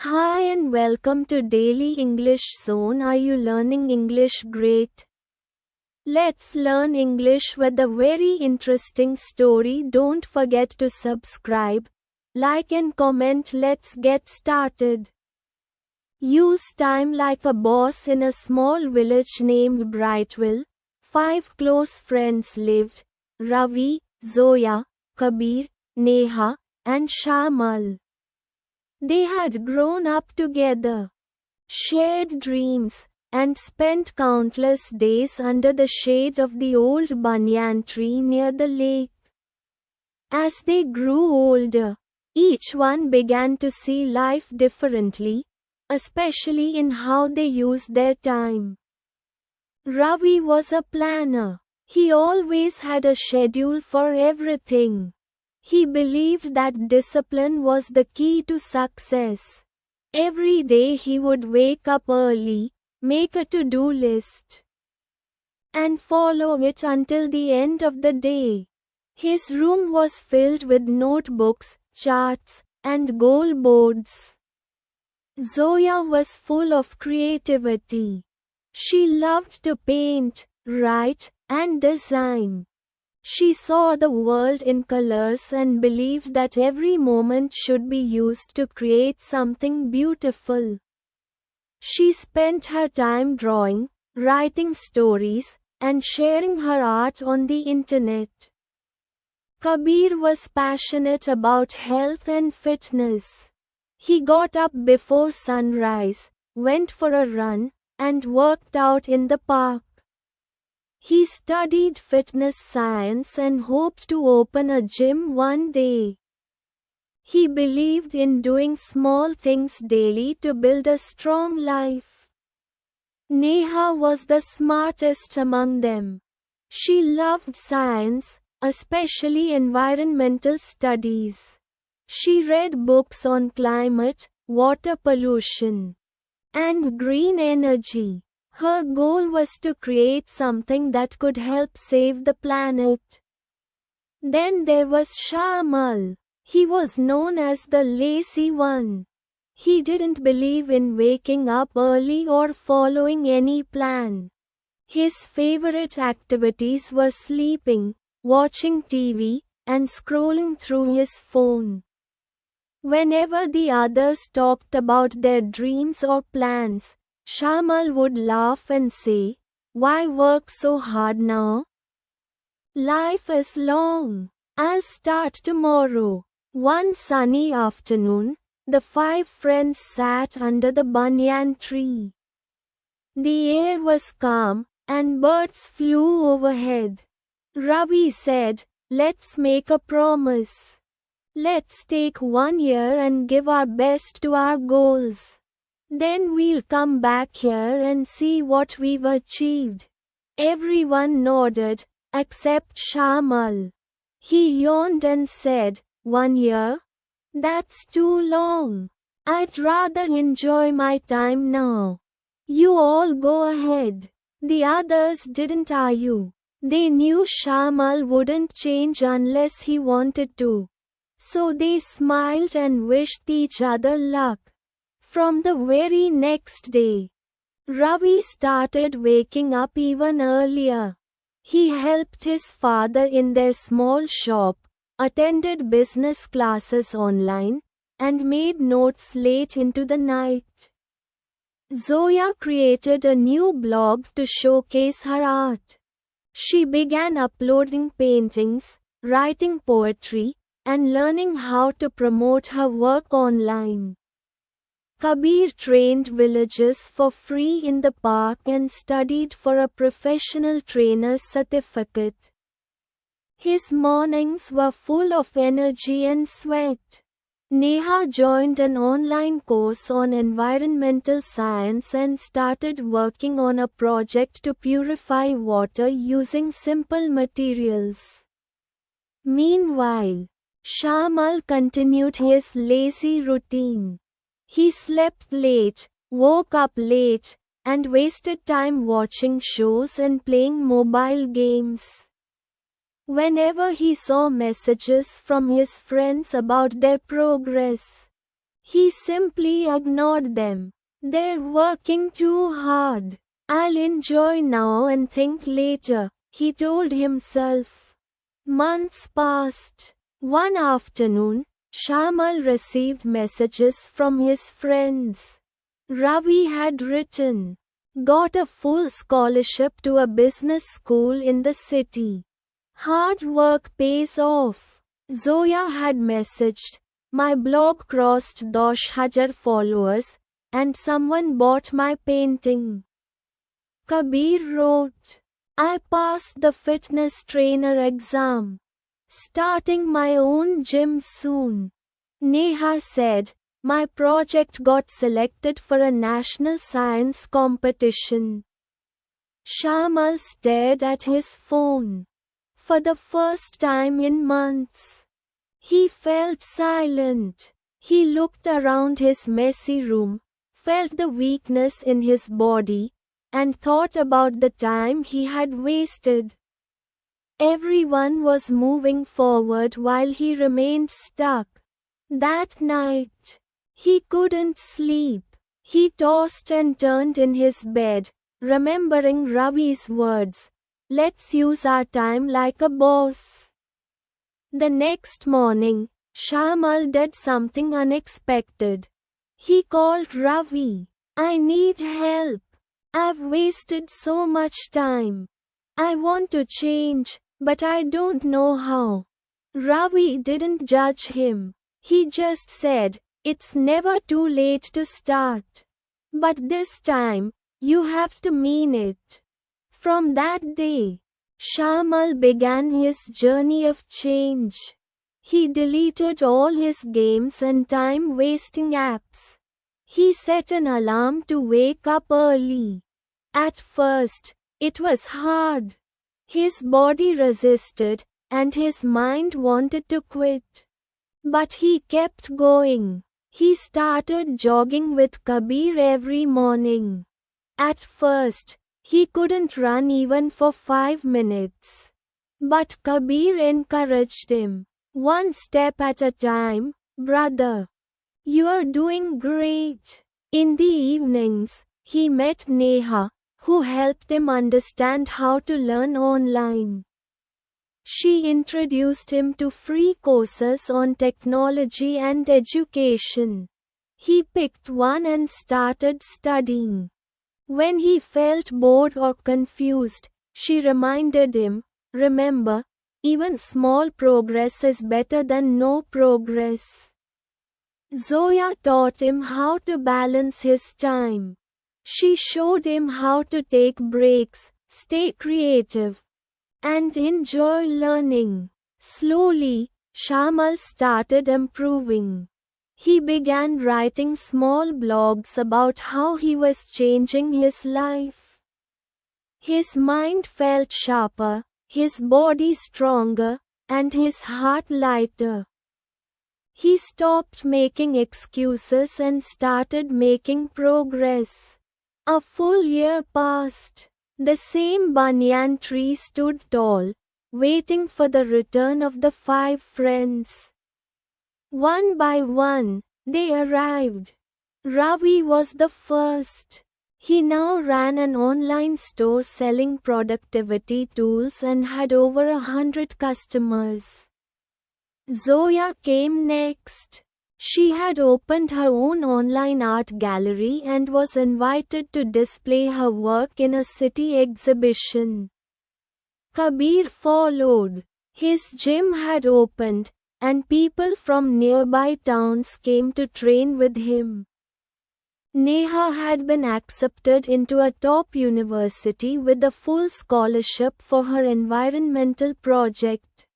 Hi and welcome to Daily English Zone. Are you learning English? Great. Let's learn English with a very interesting story. Don't forget to subscribe, like and comment. Let's get started. Use time like a boss. In a small village named Brightwell, 5 close friends lived: Ravi, Zoya, Kabir, Neha, and Shamal. They had grown up together, shared dreams, and spent countless days under the shade of the old banyan tree near the lake. As they grew older, each one began to see life differently, especially in how they used their time. Ravi was a planner. He always had a schedule for everything. He believed that discipline was the key to success. Every day he would wake up early, make a to-do list, and follow it until the end of the day. His room was filled with notebooks, charts, and goal boards. Zoya was full of creativity. She loved to paint, write, and design. She saw the world in colors and believed that every moment should be used to create something beautiful. She spent her time drawing, writing stories, and sharing her art on the internet. Kabir was passionate about health and fitness. He got up before sunrise, went for a run, and worked out in the park. He studied fitness science and hoped to open a gym one day. He believed in doing small things daily to build a strong life. Neha was the smartest among them. She loved science, especially environmental studies. She read books on climate, water pollution, and green energy. Her goal was to create something that could help save the planet. Then there was Shamal. He was known as the lazy one. He didn't believe in waking up early or following any plan. His favorite activities were sleeping, watching TV, and scrolling through his phone. Whenever the others talked about their dreams or plans, Shamal would laugh and say, "Why work so hard now? Life is long. I'll start tomorrow." One sunny afternoon, the 5 friends sat under the banyan tree. The air was calm, and birds flew overhead. Ravi said, "Let's make a promise. Let's take 1 year and give our best to our goals. Then we'll come back here and see what we've achieved." Everyone nodded, except Shamal. He yawned and said, "1 year? That's too long. I'd rather enjoy my time now. You all go ahead." The others didn't argue. They knew Shamal wouldn't change unless he wanted to. So they smiled and wished each other luck. From the very next day, Ravi started waking up even earlier. He helped his father in their small shop, attended business classes online, and made notes late into the night. Zoya created a new blog to showcase her art. She began uploading paintings, writing poetry, and learning how to promote her work online. Kabir trained villagers for free in the park and studied for a professional trainer's certificate. His mornings were full of energy and sweat. Neha joined an online course on environmental science and started working on a project to purify water using simple materials. Meanwhile, Shamal continued his lazy routine. He slept late, woke up late, and wasted time watching shows and playing mobile games. Whenever he saw messages from his friends about their progress, He simply ignored them. They're working too hard. I'll enjoy now and think later, he told himself. Months passed. One afternoon, Shamal received messages from his friends. Ravi had written, "Got a full scholarship to a business school in the city. Hard work pays off." Zoya had messaged, "My blog crossed 10,000 followers, and someone bought my painting." Kabir wrote, "I passed the fitness trainer exam. Starting my own gym soon." Neha said, "My project got selected for a national science competition." Shamal stared at his phone. For the first time in months, he felt silent. He looked around his messy room, felt the weakness in his body, and thought about the time he had wasted. Everyone was moving forward while he remained stuck. That night, he couldn't sleep. He tossed and turned in his bed, remembering Ravi's words, "Let's use our time like a boss." The next morning, Shamal did something unexpected. He called Ravi. "I need help. I've wasted so much time. I want to change, but I don't know how." Ravi didn't judge him. He just said, "It's never too late to start. But this time, you have to mean it." From that day, Shamal began his journey of change. He deleted all his games and time-wasting apps. He set an alarm to wake up early. At first, it was hard. His body resisted, and his mind wanted to quit. But he kept going. He started jogging with Kabir every morning. At first, he couldn't run even for 5 minutes. But Kabir encouraged him. "One step at a time, brother. You're doing great." In the evenings, he met Neha, who helped him understand how to learn online. She introduced him to free courses on technology and education. He picked one and started studying. When he felt bored or confused, she reminded him, "Remember, even small progress is better than no progress." Zoya taught him how to balance his time. She showed him how to take breaks, stay creative, and enjoy learning. Slowly, Shamal started improving. He began writing small blogs about how he was changing his life. His mind felt sharper, his body stronger, and his heart lighter. He stopped making excuses and started making progress. A full year passed. The same banyan tree stood tall, waiting for the return of the 5 friends. One by one, they arrived. Ravi was the first. He now ran an online store selling productivity tools and had over 100 customers. Zoya came next. She had opened her own online art gallery and was invited to display her work in a city exhibition. Kabir followed. His gym had opened, and people from nearby towns came to train with him. Neha had been accepted into a top university with a full scholarship for her environmental project.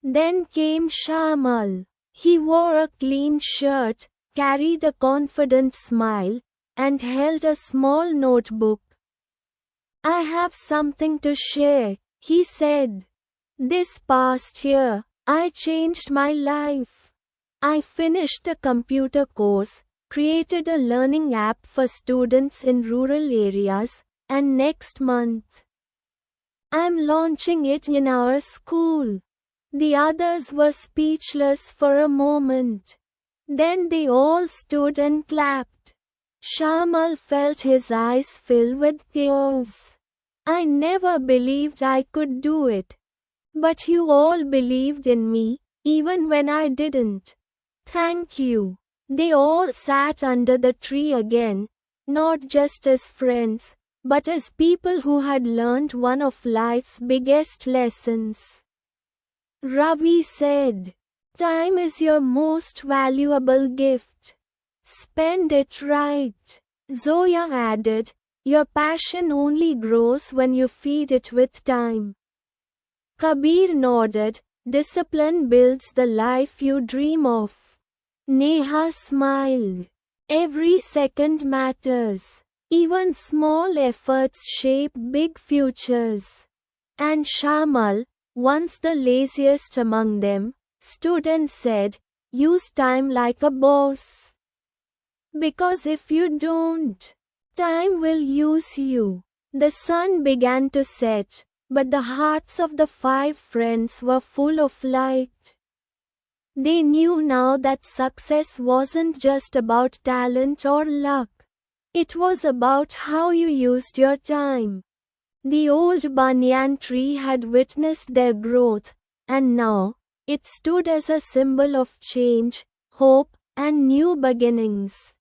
Then came Shamal. He wore a clean shirt, carried a confident smile, and held a small notebook. "I have something to share," he said. "This past year, I changed my life. I finished a computer course, created a learning app for students in rural areas, and next month, I'm launching it in our school." The others were speechless for a moment. Then they all stood and clapped. Shamal felt his eyes fill with tears. I never believed I could do it. But you all believed in me, even when I didn't. Thank you. They all sat under the tree again, not just as friends, but as people who had learned one of life's biggest lessons. Ravi said, "Time is your most valuable gift. Spend it right." Zoya added, "Your passion only grows when you feed it with time." Kabir nodded, "Discipline builds the life you dream of." Neha smiled. "Every second matters. Even small efforts shape big futures." And Shamal, once the laziest among them, stood and said, "Use time like a boss. Because if you don't, time will use you." The sun began to set, but the hearts of the 5 friends were full of light. They knew now that success wasn't just about talent or luck. It was about how you used your time. The old banyan tree had witnessed their growth, and now, it stood as a symbol of change, hope, and new beginnings.